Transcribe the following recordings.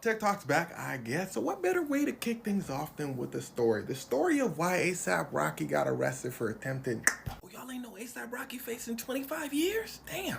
TikTok's back, I guess. So what better way to kick things off than with the story? The story of why ASAP Rocky got arrested for attempted... Oh, y'all ain't know ASAP Rocky facing 25 years? Damn.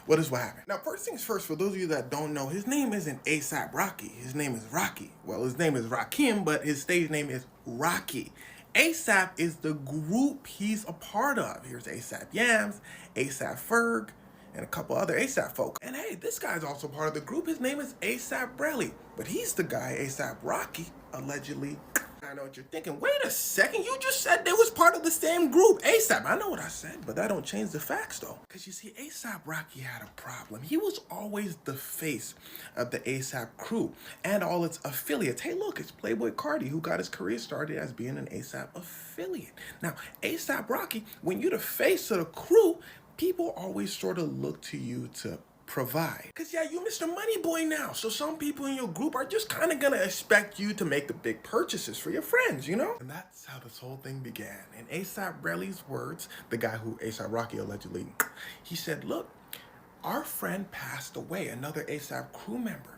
What is what happened? Now, first things first, for those of you that don't know, his name isn't ASAP Rocky. His name is Rocky. Well, his name is Rakim, but his stage name is Rocky. ASAP is the group he's a part of. Here's ASAP Yams, ASAP Ferg, and a couple other ASAP folk. And hey, this guy's also part of the group. His name is ASAP Rocky, but he's the guy ASAP Rocky allegedly... I know what you're thinking. Wait a second, you just said they was part of the same group, ASAP. I know what I said, but that don't change the facts though. Because you see, ASAP Rocky had a problem. He was always the face of the ASAP crew and all its affiliates. Hey look, it's Playboi Carti who got his career started as being an ASAP affiliate. Now, ASAP Rocky, when you're the face of the crew, people always sort of look to you to provide. Cause yeah, you Mr. Money Boy now. So some people in your group are just kind of gonna expect you to make the big purchases for your friends, you know? And that's how this whole thing began. In ASAP Rally's words, the guy who ASAP Rocky allegedly, he said, look, our friend passed away, another ASAP crew member.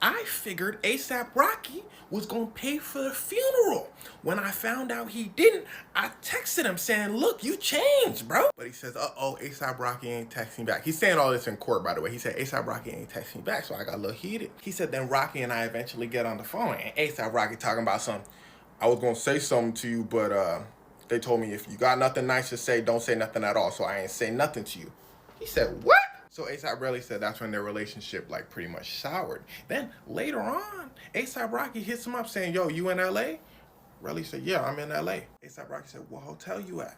I figured ASAP Rocky was gonna pay for the funeral. When I found out he didn't, I texted him saying, look, you changed, bro. But he says, uh-oh, ASAP Rocky ain't texting back. He's saying all this in court, by the way. He said, ASAP Rocky ain't texting back, so I got a little heated. He said, then Rocky and I eventually get on the phone, and ASAP Rocky talking about something. I was gonna say something to you, but they told me if you got nothing nice to say, don't say nothing at all, so I ain't say nothing to you. He said, what? So ASAP Rocky said that's when their relationship like pretty much soured. Then later on, ASAP Rocky hits him up saying, yo, you in LA? Rocky said, yeah, I'm in LA. ASAP Rocky said, what hotel you at?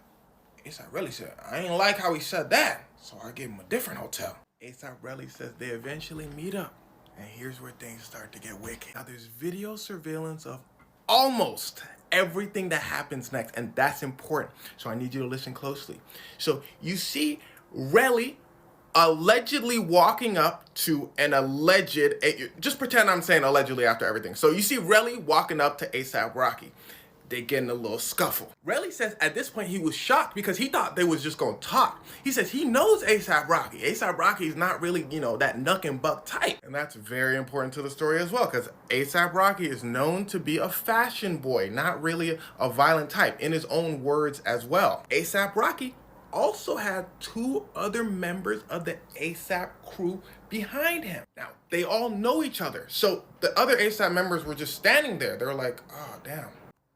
ASAP Rocky said, I ain't like how he said that, so I gave him a different hotel. ASAP Rocky says they eventually meet up, and here's where things start to get wicked. Now there's video surveillance of almost everything that happens next, and that's important, so I need you to listen closely. So you see Relly allegedly walking up to an alleged, just pretend I'm saying allegedly after everything. So you see Relly walking up to ASAP Rocky. They get in a little scuffle. Relly says at this point he was shocked because he thought they was just gonna talk. He says he knows ASAP Rocky. ASAP Rocky is not really, you know, that knuck and buck type. And that's very important to the story as well, because ASAP Rocky is known to be a fashion boy, not really a violent type, in his own words as well. ASAP Rocky also had two other members of the ASAP crew behind him. Now, they all know each other. So the other ASAP members were just standing there. They were like, oh, damn.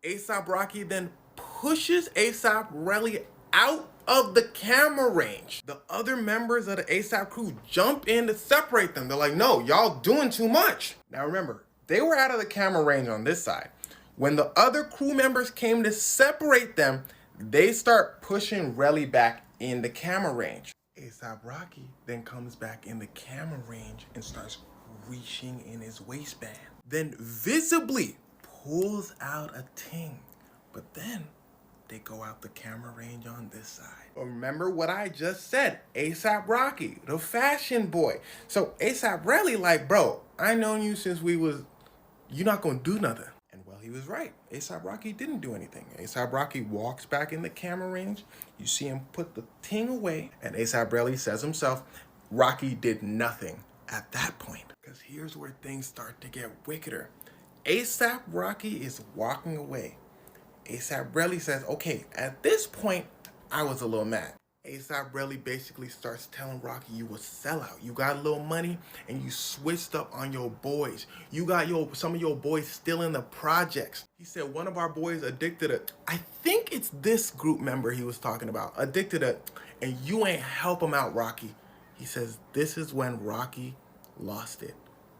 ASAP Rocky then pushes ASAP Rocky out of the camera range. The other members of the ASAP crew jump in to separate them. They're like, no, y'all doing too much. Now remember, they were out of the camera range on this side. When the other crew members came to separate them, they start pushing Relly back in the camera range. ASAP Rocky then comes back in the camera range and starts reaching in his waistband. Then visibly pulls out a ting. But then they go out the camera range on this side. Remember what I just said, ASAP Rocky, the fashion boy. So ASAP Rocky like, bro, I known you since you're not gonna do nothing. He was right. ASAP Rocky didn't do anything. ASAP Rocky walks back in the camera range. You see him put the ting away. And ASAP Rocky says himself, Rocky did nothing at that point. Because here's where things start to get wickeder. ASAP Rocky is walking away. ASAP Rocky says, okay, at this point, I was a little mad. ASAP Rocky basically starts telling Rocky, you a sellout. You got a little money and you switched up on your boys. You got some of your boys still in the projects. He said one of our boys addicted to, I think it's this group member he was talking about, addicted to, and you ain't help him out, Rocky. He says this is when Rocky lost it.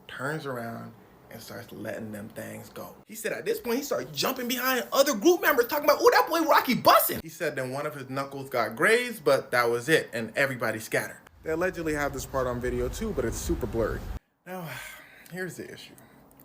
Turns around and starts letting them things go. He said at this point, he started jumping behind other group members talking about, oh, that boy Rocky busting. He said then one of his knuckles got grazed, but that was it, and everybody scattered. They allegedly have this part on video too, but it's super blurry. Now, here's the issue.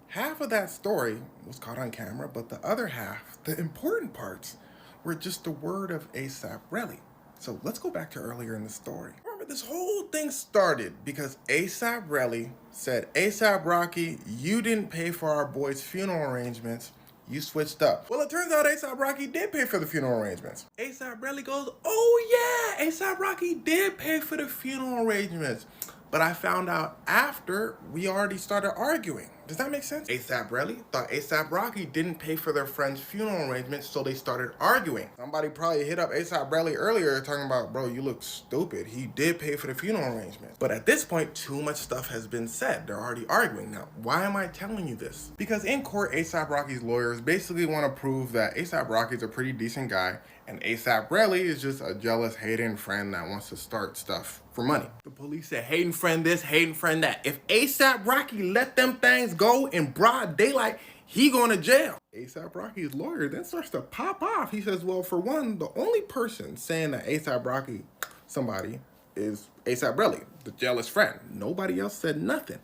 Half of that story was caught on camera, but the other half, the important parts, were just the word of ASAP Rocky. So let's go back to earlier in the story. Remember, this whole thing started because ASAP Rocky said, ASAP Rocky, you didn't pay for our boy's funeral arrangements. You switched up. Well, it turns out ASAP Rocky did pay for the funeral arrangements. ASAP Rocky goes, oh yeah, ASAP Rocky did pay for the funeral arrangements. But I found out after we already started arguing. Does that make sense? A$AP Rocky thought A$AP Rocky didn't pay for their friend's funeral arrangements, so they started arguing. Somebody probably hit up A$AP Rocky earlier talking about, bro, you look stupid. He did pay for the funeral arrangements. But at this point, too much stuff has been said. They're already arguing. Now, why am I telling you this? Because in court, A$AP Rocky's lawyers basically want to prove that A$AP Rocky's a pretty decent guy and A$AP Rocky is just a jealous, hating friend that wants to start stuff for money. The police said, hating friend this, hating friend that. If A$AP Rocky let them things go in broad daylight, he going to jail. A$AP Rocky's lawyer then starts to pop off. He says, well, for one, the only person saying that A$AP Rocky, somebody, is A$AP Rocky, the jealous friend. Nobody else said nothing.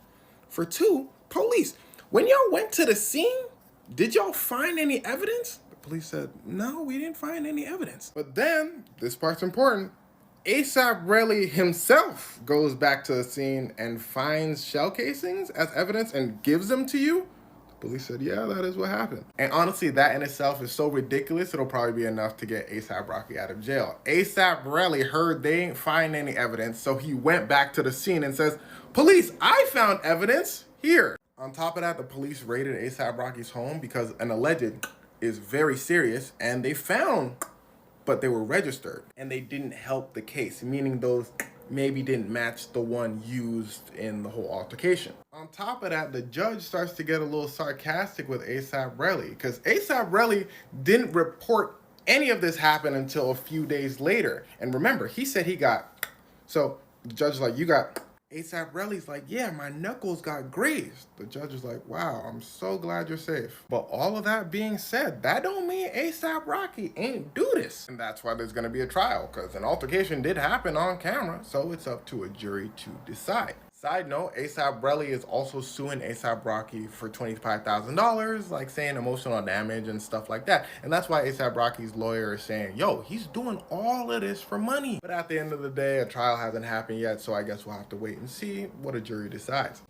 For two, police. When y'all went to the scene, did y'all find any evidence? The police said, no, we didn't find any evidence. But then, this part's important, A$AP Rocky himself goes back to the scene and finds shell casings as evidence and gives them to you. The police said, yeah, that is what happened. And honestly, that in itself is so ridiculous, it'll probably be enough to get A$AP Rocky out of jail. A$AP Rocky heard they didn't find any evidence, so he went back to the scene and says, police, I found evidence here. On top of that, the police raided A$AP Rocky's home because an alleged is very serious, and they found, but they were registered, and they didn't help the case, meaning those maybe didn't match the one used in the whole altercation. On top of that, the judge starts to get a little sarcastic with A$AP Rocky, because A$AP Rocky didn't report any of this happened until a few days later. And remember, he said he got, so the judge is like, you got, A$AP Rocky's like, yeah, my knuckles got grazed. The judge is like, wow, I'm so glad you're safe. But all of that being said, that don't mean A$AP Rocky ain't do this. And that's why there's gonna be a trial, because an altercation did happen on camera, so it's up to a jury to decide. Side note, A$AP Rocky is also suing A$AP Rocky for $25,000, like saying emotional damage and stuff like that. And that's why A$AP Rocky's lawyer is saying, yo, he's doing all of this for money. But at the end of the day, a trial hasn't happened yet, so I guess we'll have to wait and see what a jury decides.